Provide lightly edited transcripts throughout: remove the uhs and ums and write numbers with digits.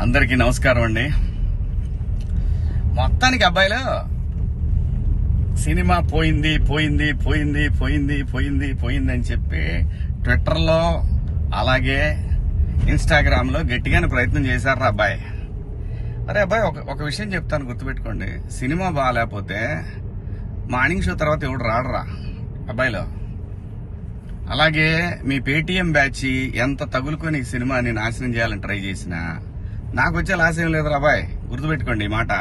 అందరికీ నమస్కారం అండి. మొత్తానికి అబ్బాయిలు సినిమా పోయింది పోయింది పోయింది పోయింది పోయింది పోయింది అని చెప్పి ట్విట్టర్లో అలాగే ఇన్స్టాగ్రామ్ లో గట్టిగానే ప్రయత్నం చేశారు అబ్బాయి. అరే అబ్బాయి, ఒక విషయం చెప్తాను, గుర్తుపెట్టుకోండి. సినిమా బాగాలేకపోతే మార్నింగ్ షో తర్వాత ఎవడు రాడరా అబ్బాయిలో. అలాగే మీ పేటీఎం బ్యాచ్ ఎంత తగులుకొని ఈ సినిమాని నాశనం చేయాలని ట్రై చేసినా నాకు వచ్చే లాస్ ఏం లేదు అబ్బాయి. గుర్తుపెట్టుకోండి ఈ మాట.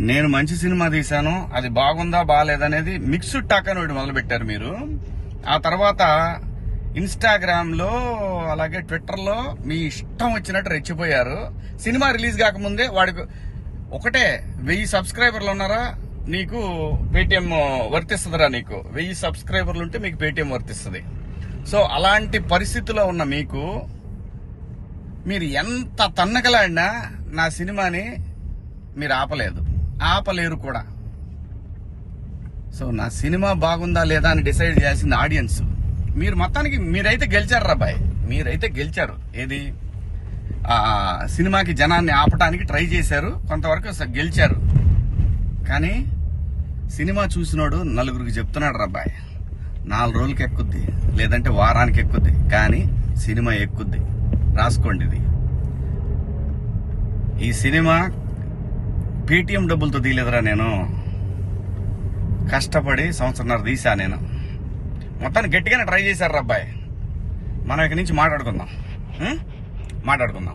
నేను మంచి సినిమా తీశాను, అది బాగుందా బాగాలేదనేది మిక్స్డ్ టాక్ అని ఒకటి మొదలు పెట్టారు మీరు. ఆ తర్వాత ఇన్స్టాగ్రామ్ లో అలాగే ట్విట్టర్ లో మీ ఇష్టం వచ్చినట్టు రెచ్చిపోయారు. సినిమా రిలీజ్ కాకముందే వాడికి ఒకటే 1000 సబ్స్క్రైబర్లు ఉన్నారా నీకు పేటిఎం వర్తిస్తుందిరా, నీకు 1000 సబ్స్క్రైబర్లు ఉంటే మీకు పేటిఎం వర్తిస్తుంది. సో అలాంటి పరిస్థితిలో ఉన్న మీకు మీరు ఎంత తన్నకలాడినా నా సినిమాని మీరు ఆపలేరు కూడా. సో నా సినిమా బాగుందా లేదా అని డిసైడ్ చేయాల్సింది ఆడియన్స్. మీరు మొత్తానికి మీరైతే గెలిచారు రాబాయ్, మీరైతే గెలిచారు. ఏది సినిమాకి జనాన్ని ఆపటానికి ట్రై చేశారు, కొంతవరకు గెలిచారు. కానీ సినిమా చూసినోడు నలుగురికి చెప్తున్నాడు రాబాయ్, 4 రోజులకి ఎక్కుద్ది, లేదంటే వారానికి ఎక్కుద్ది, కానీ సినిమా ఎక్కుద్ది. రాసుకోండి ఇది. ఈ సినిమా పేటిఎం డబ్బులతో తీయలేదురా, నేను కష్టపడి 1.5 సంవత్సరం తీసా నేను. మొత్తాన్ని గట్టిగానే ట్రై చేశారు అబ్బాయి. మనం ఇక్కడి నుంచి మాట్లాడుకుందాం.